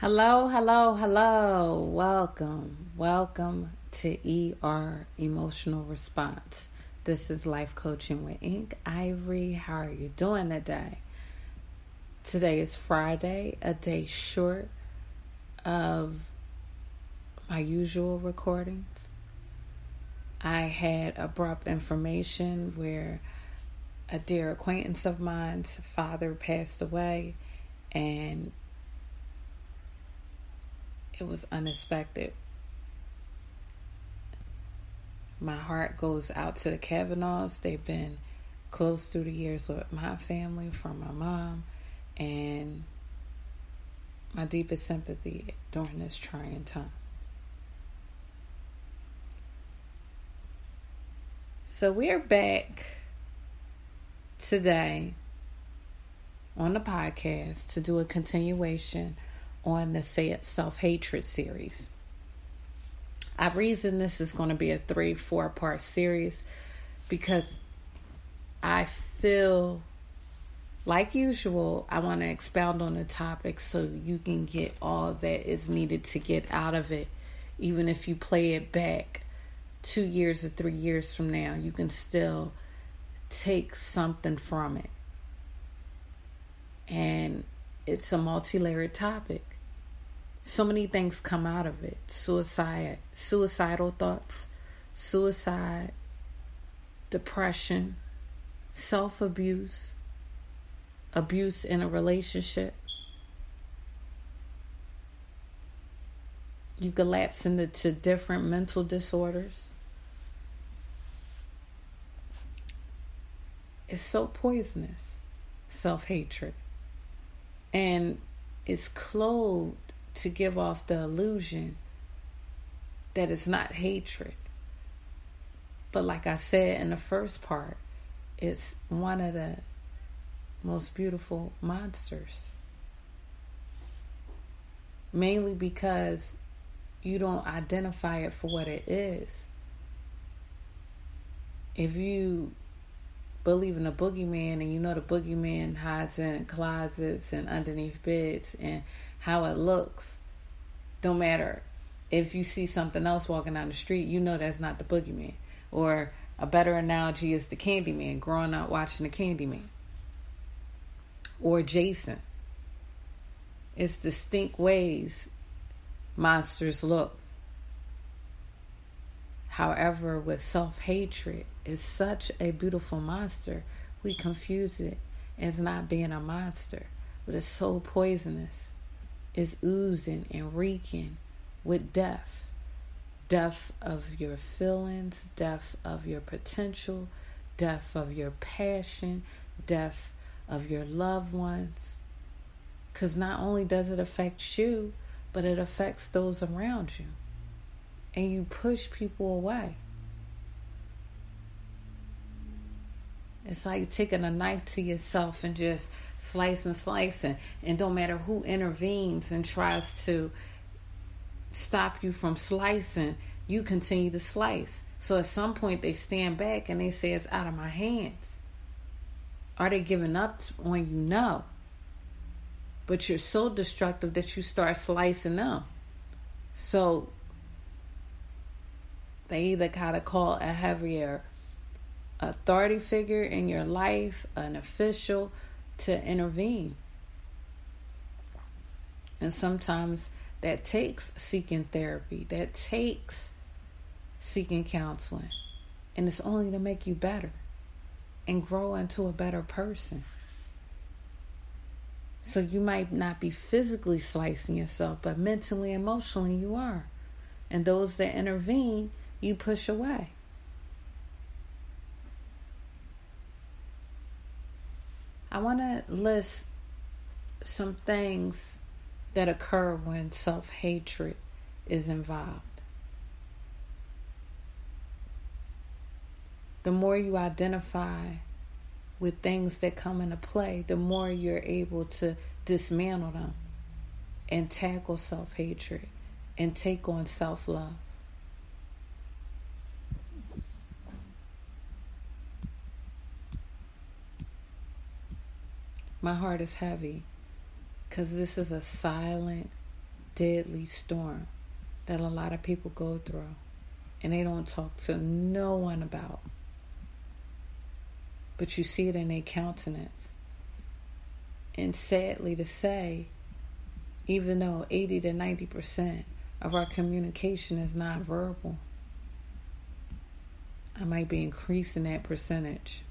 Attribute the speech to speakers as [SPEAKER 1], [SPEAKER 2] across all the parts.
[SPEAKER 1] Hello, hello, hello. Welcome to ER Emotional Response. This is Life Coaching with Ink. Ivory, how are you doing today? Today is Friday, a day short of my usual recordings. I had abrupt information where a dear acquaintance of mine's father passed away, and it was unexpected. My heart goes out to the Kavanaughs. They've been close through the years with my family, from my mom, and my deepest sympathy during this trying time. So we're back today on the podcast to do a continuation on the Self-Hatred series. I've reasoned this is going to be a 3-4 part series because I feel, like usual, I want to expound on the topic so you can get all that is needed to get out of it. Even if you play it back 2 years or 3 years from now, you can still take something from it. And it's a multi-layered topic. So many things come out of it. Suicidal thoughts, suicide, depression, self-abuse, abuse in a relationship. You can lapse into different mental disorders. It's so poisonous, self-hatred. And it's clothed to give off the illusion that it's not hatred. But like I said in the first part, it's one of the most beautiful monsters. Mainly because you don't identify it for what it is. If you believe in a boogeyman and you know the boogeyman hides in closets and underneath beds and how it looks, don't matter if you see something else walking down the street, you know that's not the boogeyman. Or a better analogy is the Candyman, growing up watching the Candyman. Or Jason. It's distinct ways monsters look. However, with self-hatred, it's such a beautiful monster, we confuse it as not being a monster. But it's so poisonous. It's oozing and reeking with death. Death of your feelings, death of your potential, death of your passion, death of your loved ones. Because not only does it affect you, but it affects those around you. And you push people away. It's like taking a knife to yourself and just slicing. And don't matter who intervenes and tries to stop you from slicing, you continue to slice. So at some point they stand back and they say, it's out of my hands. Are they giving up on you? No. But you're so destructive that you start slicing them. So they either gotta call a heavier authority figure in your life, an official, to intervene. And sometimes that takes seeking therapy, that takes seeking counseling. And it's only to make you better and grow into a better person. So you might not be physically slicing yourself, but mentally, emotionally you are. And those that intervene, you push away. I want to list some things that occur when self-hatred is involved. The more you identify with things that come into play, the more you're able to dismantle them and tackle self-hatred and take on self-love. My heart is heavy because this is a silent deadly storm that a lot of people go through and they don't talk to no one about. But you see it in their countenance. And sadly to say, even though 80 to 90% of our communication is nonverbal, I might be increasing that percentage.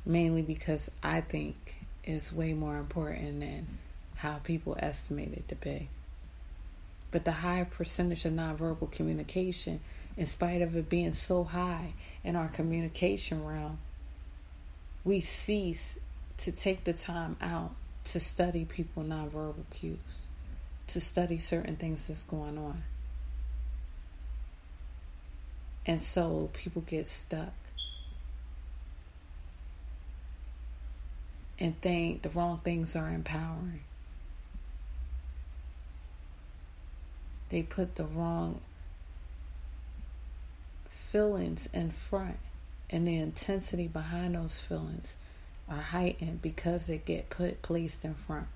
[SPEAKER 1] Mainly because I think it's way more important than how people estimate it to be. But the high percentage of nonverbal communication, in spite of it being so high in our communication realm, we cease to take the time out to study people nonverbal cues, to study certain things that's going on. And so people get stuck and think the wrong things are empowering. They put the wrong feelings in front, and the intensity behind those feelings are heightened because they get placed in front.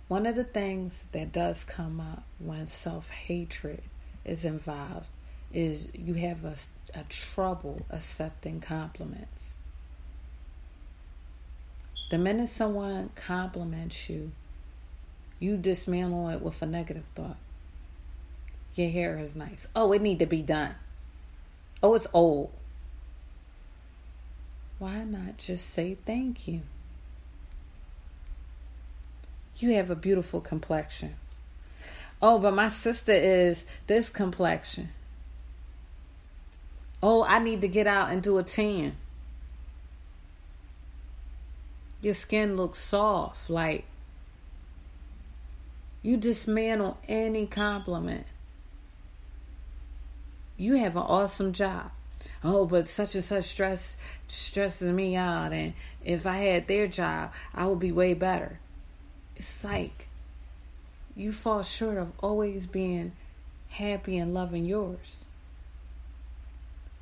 [SPEAKER 1] One of the things that does come up when self-hatred is involved is you have a trouble accepting compliments. The minute someone compliments you, you dismantle it with a negative thought. Your hair is nice. Oh, it need to be done. Oh, it's old. Why not just say thank you? You have a beautiful complexion. Oh, but my sister is this complexion. Oh, I need to get out and do a tan. Your skin looks soft. Like, you dismantle any compliment. You have an awesome job. Oh, but such and such stresses me out. And if I had their job, I would be way better. It's like you fall short of always being happy and loving yours.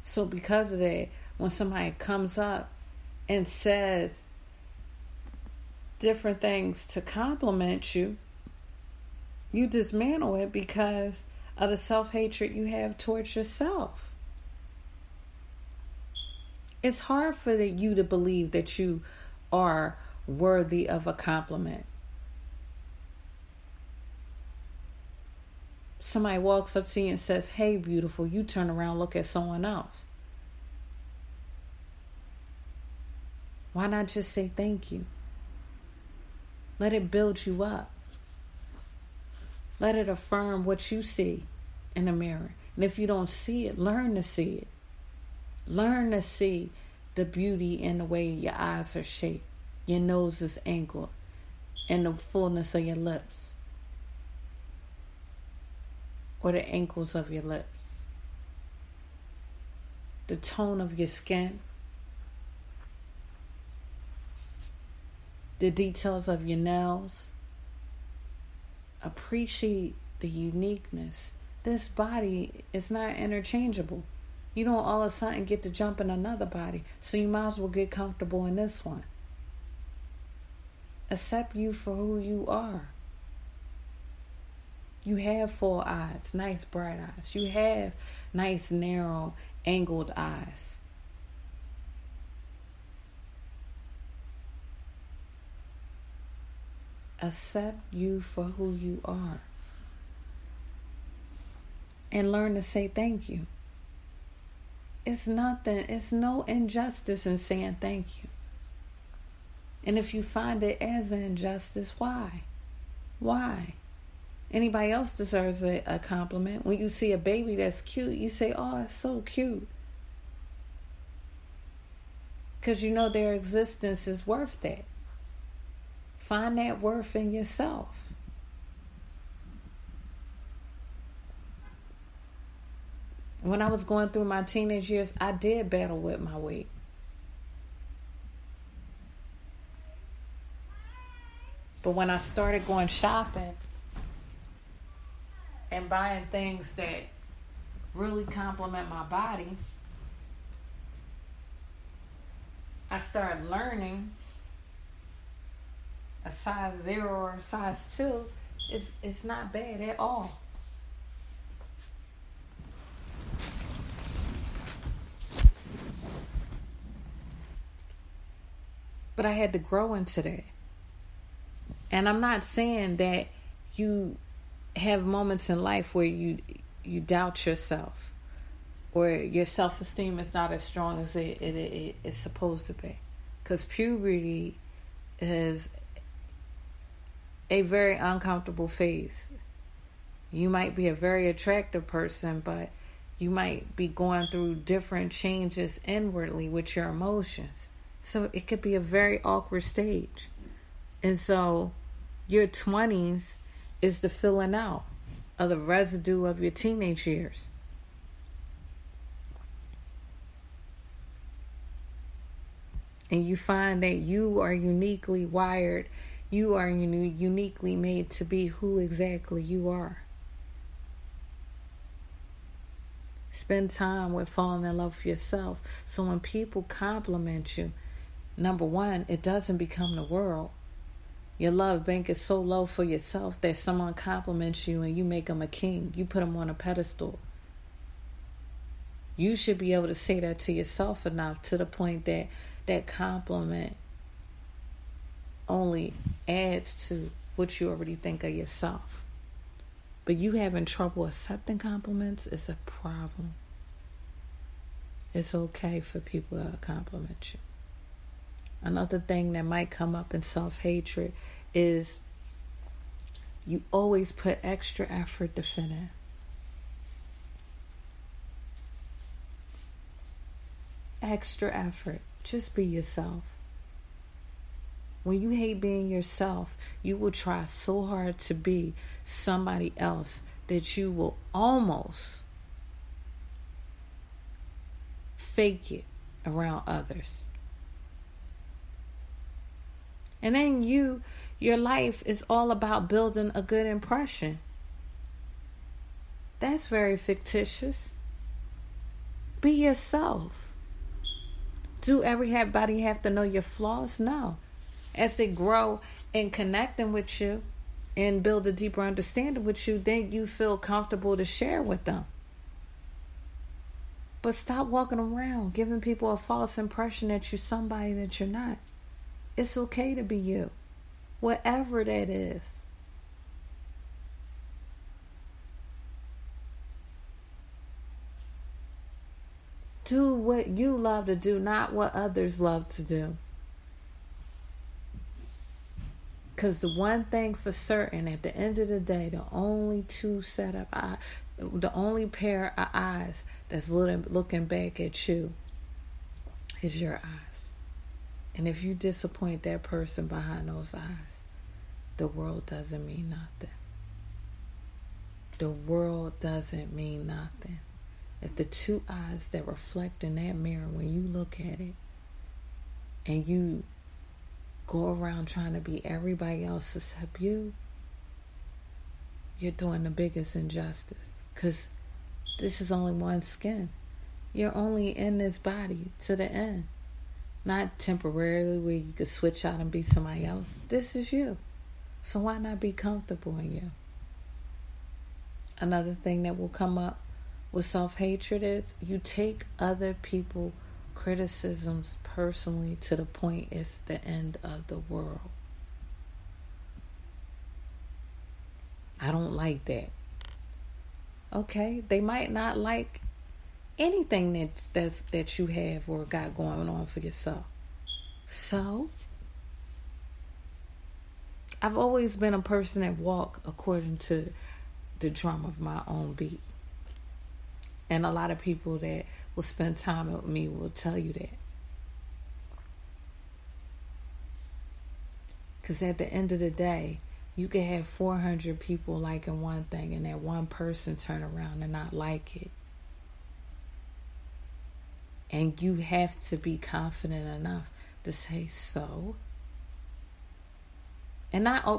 [SPEAKER 1] So because of that, when somebody comes up and says different things to compliment you, you dismantle it because of the self-hatred you have towards yourself. It's hard for you to believe that you are worthy of a compliment. Somebody walks up to you and says, "Hey, beautiful," you turn around, look at someone else. Why not just say thank you? Let it build you up. Let it affirm what you see in the mirror. And if you don't see it, learn to see it. Learn to see the beauty in the way your eyes are shaped, your nose is angled, and the fullness of your lips, or the ankles of your lips, the tone of your skin, the details of your nails. Appreciate the uniqueness. This body is not interchangeable. You don't all of a sudden get to jump in another body, so you might as well get comfortable in this one. Accept you for who you are. You have full eyes, nice bright eyes. You have nice narrow angled eyes. Accept you for who you are. And learn to say thank you. It's no injustice in saying thank you. And if you find it as an injustice, why? Why? Anybody else deserves a compliment. When you see a baby that's cute, you say, "Oh, it's so cute." Because you know their existence is worth that. Find that worth in yourself. When I was going through my teenage years, I did battle with my weight. But when I started going shopping and buying things that really complement my body, I started learning a size 0 or a size 2, it's not bad at all. But I had to grow into that. And I'm not saying that you have moments in life where you doubt yourself, or your self-esteem is not as strong as it is supposed to be. Because puberty is a very uncomfortable phase. You might be a very attractive person, but you might be going through different changes inwardly with your emotions. So it could be a very awkward stage. And so your 20s is the filling out of the residue of your teenage years. And you find that you are uniquely wired. You are uniquely made to be who exactly you are. Spend time with falling in love with yourself. So when people compliment you, number one, it doesn't become the world. Your love bank is so low for yourself that someone compliments you and you make them a king. You put them on a pedestal. You should be able to say that to yourself enough to the point that that compliment only adds to what you already think of yourself. But you having trouble accepting compliments is a problem. It's okay for people to compliment you. Another thing that might come up in self-hatred is you always put extra effort to fit in. Extra effort. Just be yourself. When you hate being yourself, you will try so hard to be somebody else that you will almost fake it around others. And then your life is all about building a good impression. That's very fictitious. Be yourself. Do everybody have to know your flaws? No. As they grow and connecting with you and build a deeper understanding with you, then you feel comfortable to share with them. But stop walking around giving people a false impression that you're somebody that you're not. It's okay to be you, whatever that is. Do what you love to do, not what others love to do. Because the one thing for certain, at the end of the day, the only the only pair of eyes that's looking back at you is your eyes. And if you disappoint that person behind those eyes, the world doesn't mean nothing. The world doesn't mean nothing. If the two eyes that reflect in that mirror when you look at it, and you go around trying to be everybody else except you, you're doing the biggest injustice. Because this is only one skin. You're only in this body to the end. Not temporarily where you could switch out and be somebody else. This is you. So why not be comfortable in you? Another thing that will come up with self-hatred is you take other people's criticisms personally to the point it's the end of the world. I don't like that. Okay, they might not like anything that you have or got going on for yourself. So, I've always been a person that walk according to the drum of my own beat. And a lot of people that will spend time with me will tell you that. Because at the end of the day, you can have 400 people liking one thing and that one person turn around and not like it. And you have to be confident enough to say so. And not all